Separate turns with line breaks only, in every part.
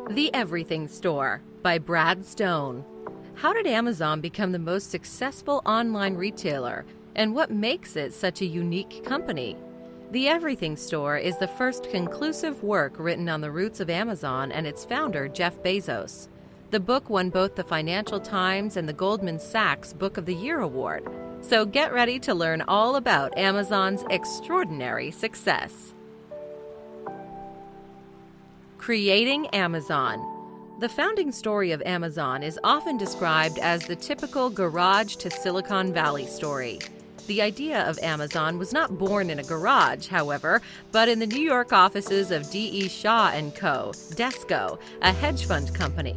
The Everything Store by Brad Stone. How did Amazon become the most successful online retailer, and what makes it such a unique company? The Everything Store is the first conclusive work written on the roots of Amazon and its founder, Jeff Bezos. The book won both the Financial Times and the Goldman Sachs Book of the Year award. So get ready to learn all about Amazon's extraordinary success. Creating Amazon. The founding story of Amazon is often described as the typical garage to Silicon Valley story. The idea of Amazon was not born in a garage, however, but in the New York offices of D.E. Shaw & Co., Desco, a hedge fund company.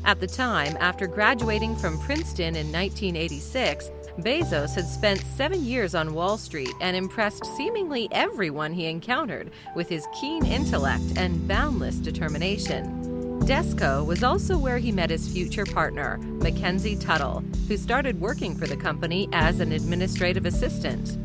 At the time, after graduating from Princeton in 1986, Bezos had spent 7 years on Wall Street and impressed seemingly everyone he encountered with his keen intellect and boundless determination. Desco was also where he met his future partner, Mackenzie Tuttle, who started working for the company as an administrative assistant.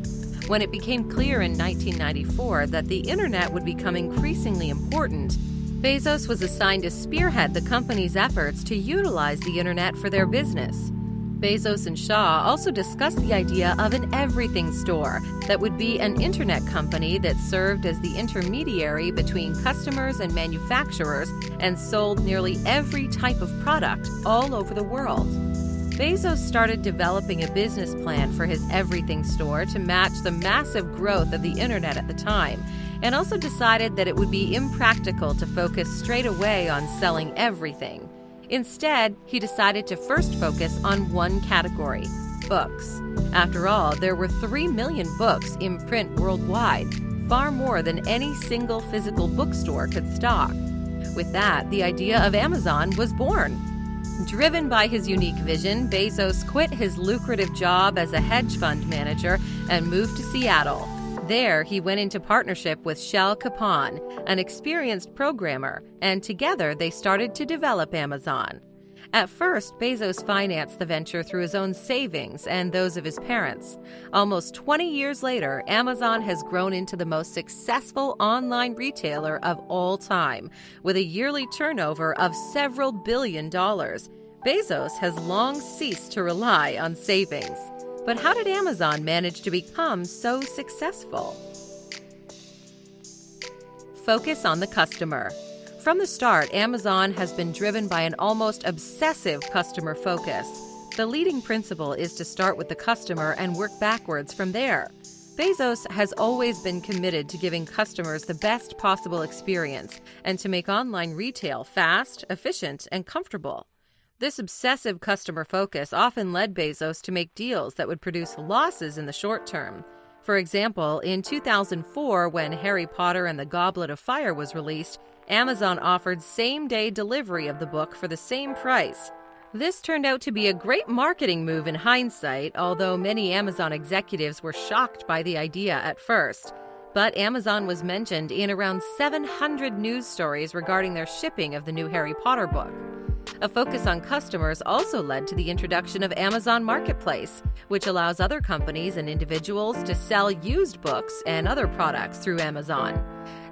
When it became clear in 1994 that the internet would become increasingly important, Bezos was assigned to spearhead the company's efforts to utilize the internet for their business. Bezos and Shaw also discussed the idea of an everything store that would be an internet company that served as the intermediary between customers and manufacturers and sold nearly every type of product all over the world. Bezos started developing a business plan for his everything store to match the massive growth of the internet at the time, and also decided that it would be impractical to focus straight away on selling everything. Instead, he decided to first focus on one category: books. After all, there were 3 million books in print worldwide, far more than any single physical bookstore could stock. With that, the idea of Amazon was born. Driven by his unique vision, Bezos quit his lucrative job as a hedge fund manager and moved to Seattle. There, he went into partnership with Shel Kapon, an experienced programmer, and together they started to develop Amazon. At first, Bezos financed the venture through his own savings and those of his parents. Almost 20 years later, Amazon has grown into the most successful online retailer of all time, with a yearly turnover of several billion dollars. Bezos has long ceased to rely on savings. But how did Amazon manage to become so successful? Focus on the customer. From the start, Amazon has been driven by an almost obsessive customer focus. The leading principle is to start with the customer and work backwards from there. Bezos has always been committed to giving customers the best possible experience and to make online retail fast, efficient, and comfortable. This obsessive customer focus often led Bezos to make deals that would produce losses in the short term. For example, in 2004, when Harry Potter and the Goblet of Fire was released, Amazon offered same-day delivery of the book for the same price. This turned out to be a great marketing move in hindsight, although many Amazon executives were shocked by the idea at first. But Amazon was mentioned in around 700 news stories regarding their shipping of the new Harry Potter book. A focus on customers also led to the introduction of Amazon Marketplace, which allows other companies and individuals to sell used books and other products through Amazon.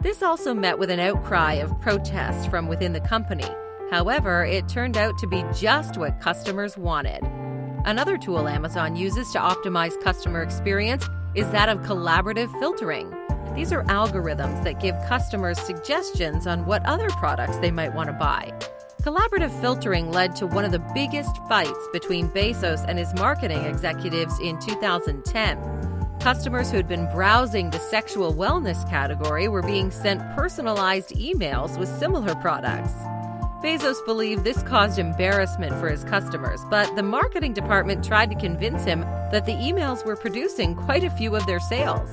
This also met with an outcry of protest from within the company. However, it turned out to be just what customers wanted. Another tool Amazon uses to optimize customer experience is that of collaborative filtering. These are algorithms that give customers suggestions on what other products they might want to buy. Collaborative filtering led to one of the biggest fights between Bezos and his marketing executives in 2010. Customers who had been browsing the sexual wellness category were being sent personalized emails with similar products. Bezos believed this caused embarrassment for his customers, but the marketing department tried to convince him that the emails were producing quite a few of their sales.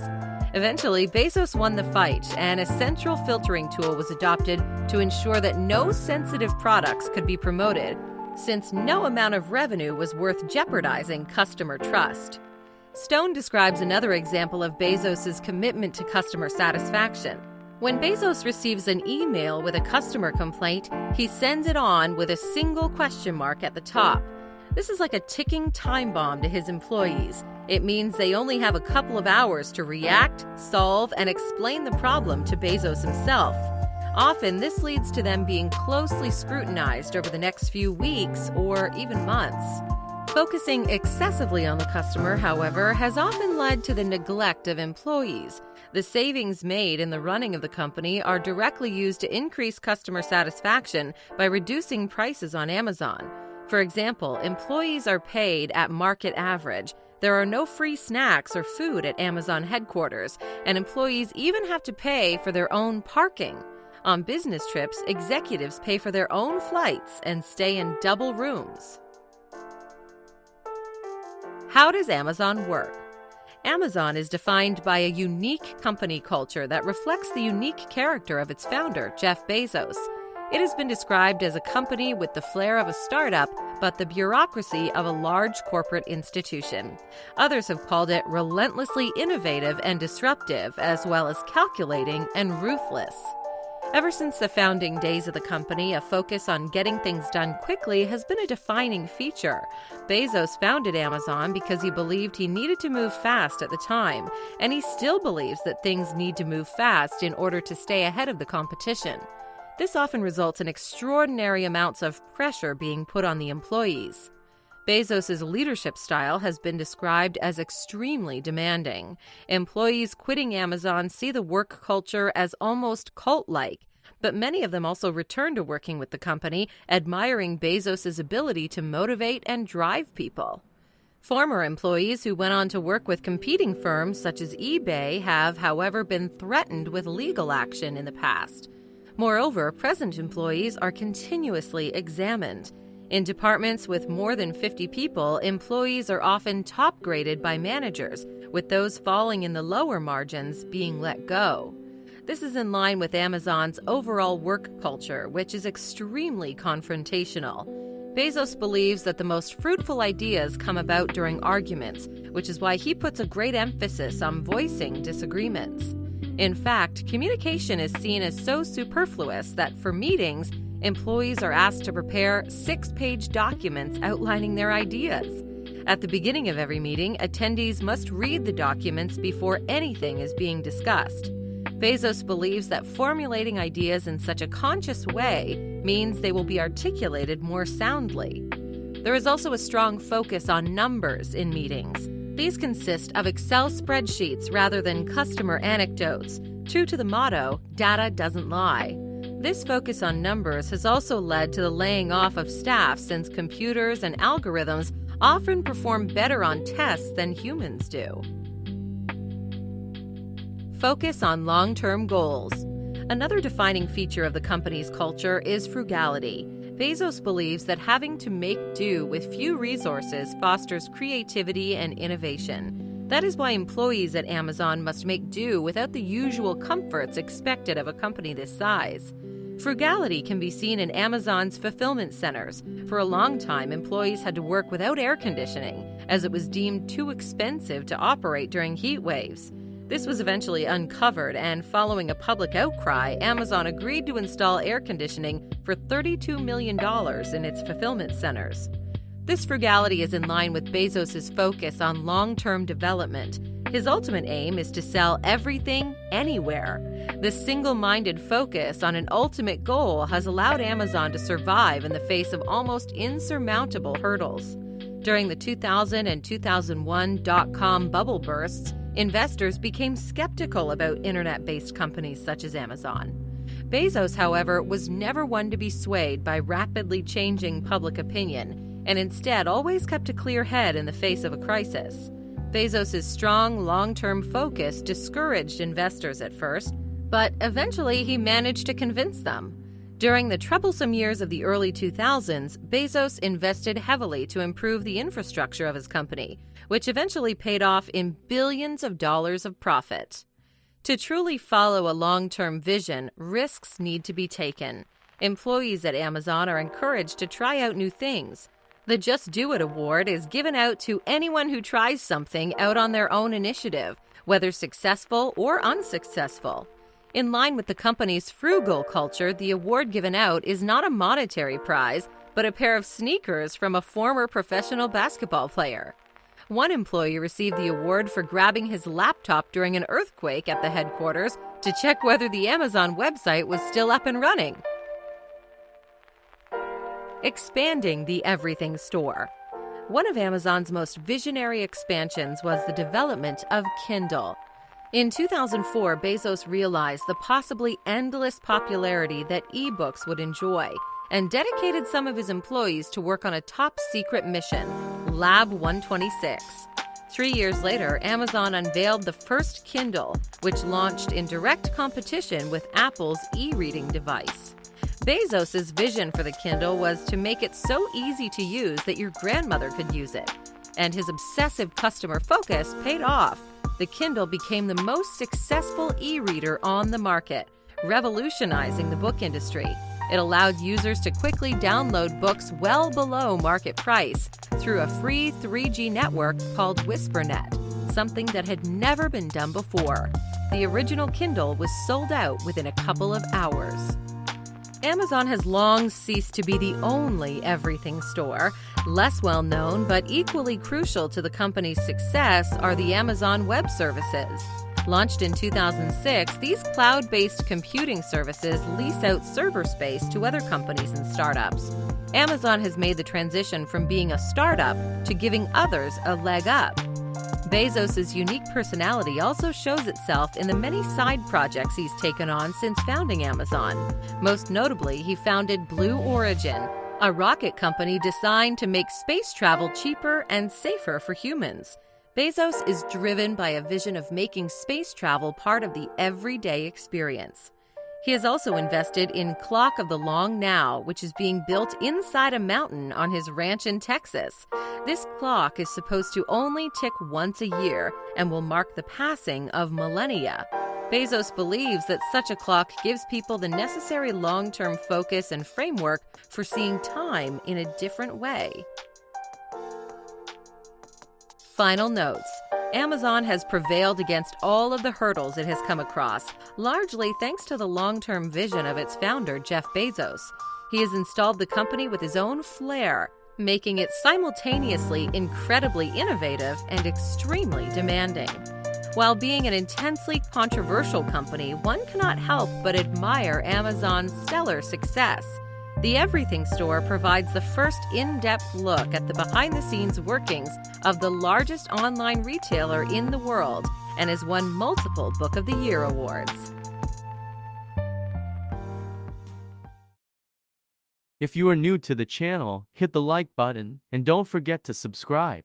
Eventually, Bezos won the fight, and a central filtering tool was adopted to ensure that no sensitive products could be promoted, since no amount of revenue was worth jeopardizing customer trust. Stone describes another example of Bezos' commitment to customer satisfaction. When Bezos receives an email with a customer complaint, he sends it on with a single question mark at the top. This is like a ticking time bomb to his employees. It means they only have a couple of hours to react, solve, and explain the problem to Bezos himself. Often, this leads to them being closely scrutinized over the next few weeks or even months. Focusing excessively on the customer, however, has often led to the neglect of employees. The savings made in the running of the company are directly used to increase customer satisfaction by reducing prices on Amazon. For example, employees are paid at market average. There are no free snacks or food at Amazon headquarters, and employees even have to pay for their own parking. On business trips, executives pay for their own flights and stay in double rooms. How does Amazon work? Amazon is defined by a unique company culture that reflects the unique character of its founder, Jeff Bezos. It has been described as a company with the flair of a startup, but the bureaucracy of a large corporate institution. Others have called it relentlessly innovative and disruptive, as well as calculating and ruthless. Ever since the founding days of the company, a focus on getting things done quickly has been a defining feature. Bezos founded Amazon because he believed he needed to move fast at the time, and he still believes that things need to move fast in order to stay ahead of the competition. This often results in extraordinary amounts of pressure being put on the employees. Bezos' leadership style has been described as extremely demanding. Employees quitting Amazon see the work culture as almost cult-like, but many of them also return to working with the company, admiring Bezos' ability to motivate and drive people. Former employees who went on to work with competing firms such as eBay have, however, been threatened with legal action in the past. Moreover, present employees are continuously examined. In departments with more than 50 people, employees are often top-graded by managers, with those falling in the lower margins being let go. This is in line with Amazon's overall work culture, which is extremely confrontational. Bezos believes that the most fruitful ideas come about during arguments, which is why he puts a great emphasis on voicing disagreements. In fact, communication is seen as so superfluous that for meetings, employees are asked to prepare 6-page documents outlining their ideas. At the beginning of every meeting, attendees must read the documents before anything is being discussed. Bezos believes that formulating ideas in such a conscious way means they will be articulated more soundly. There is also a strong focus on numbers in meetings. These consist of Excel spreadsheets rather than customer anecdotes, true to the motto, "Data doesn't lie." This focus on numbers has also led to the laying off of staff since computers and algorithms often perform better on tests than humans do. Focus on long-term goals. Another defining feature of the company's culture is frugality. Bezos believes that having to make do with few resources fosters creativity and innovation. That is why employees at Amazon must make do without the usual comforts expected of a company this size. Frugality can be seen in Amazon's fulfillment centers. For a long time, employees had to work without air conditioning, as it was deemed too expensive to operate during heat waves. This was eventually uncovered, and following a public outcry, Amazon agreed to install air conditioning for $32 million in its fulfillment centers. This frugality is in line with Bezos' focus on long-term development. His ultimate aim is to sell everything, anywhere. This single-minded focus on an ultimate goal has allowed Amazon to survive in the face of almost insurmountable hurdles. During the 2000 and 2001 dot-com bubble bursts, investors became skeptical about internet-based companies such as Amazon. Bezos, however, was never one to be swayed by rapidly changing public opinion, and instead always kept a clear head in the face of a crisis. Bezos' strong, long-term focus discouraged investors at first, but eventually he managed to convince them. During the troublesome years of the early 2000s, Bezos invested heavily to improve the infrastructure of his company, which eventually paid off in billions of dollars of profit. To truly follow a long-term vision, risks need to be taken. Employees at Amazon are encouraged to try out new things. The Just Do It award is given out to anyone who tries something out on their own initiative, whether successful or unsuccessful. In line with the company's frugal culture, the award given out is not a monetary prize, but a pair of sneakers from a former professional basketball player. One employee received the award for grabbing his laptop during an earthquake at the headquarters to check whether the Amazon website was still up and running. Expanding the everything store. One of Amazon's most visionary expansions was the development of Kindle. In 2004, Bezos realized the possibly endless popularity that ebooks would enjoy and dedicated some of his employees to work on a top-secret mission, Lab 126. 3 years later, Amazon unveiled the first Kindle, which launched in direct competition with Apple's e-reading device. Bezos' vision for the Kindle was to make it so easy to use that your grandmother could use it. And his obsessive customer focus paid off. The Kindle became the most successful e-reader on the market, revolutionizing the book industry. It allowed users to quickly download books well below market price through a free 3G network called WhisperNet, something that had never been done before. The original Kindle was sold out within a couple of hours. Amazon has long ceased to be the only everything store. Less well known but equally crucial to the company's success are the Amazon Web Services. Launched in 2006, these cloud-based computing services lease out server space to other companies and startups. Amazon has made the transition from being a startup to giving others a leg up. Bezos' unique personality also shows itself in the many side projects he's taken on since founding Amazon. Most notably, he founded Blue Origin, a rocket company designed to make space travel cheaper and safer for humans. Bezos is driven by a vision of making space travel part of the everyday experience. He has also invested in Clock of the Long Now, which is being built inside a mountain on his ranch in Texas. This clock is supposed to only tick once a year and will mark the passing of millennia. Bezos believes that such a clock gives people the necessary long-term focus and framework for seeing time in a different way. Final notes. Amazon has prevailed against all of the hurdles it has come across, largely thanks to the long-term vision of its founder, Jeff Bezos. He has installed the company with his own flair, making it simultaneously incredibly innovative and extremely demanding. While being an intensely controversial company, one cannot help but admire Amazon's stellar success. The Everything Store provides the first in-depth look at the behind-the-scenes workings of the largest online retailer in the world and has won multiple Book of the Year awards.
If you are new to the channel, hit the like button and don't forget to subscribe.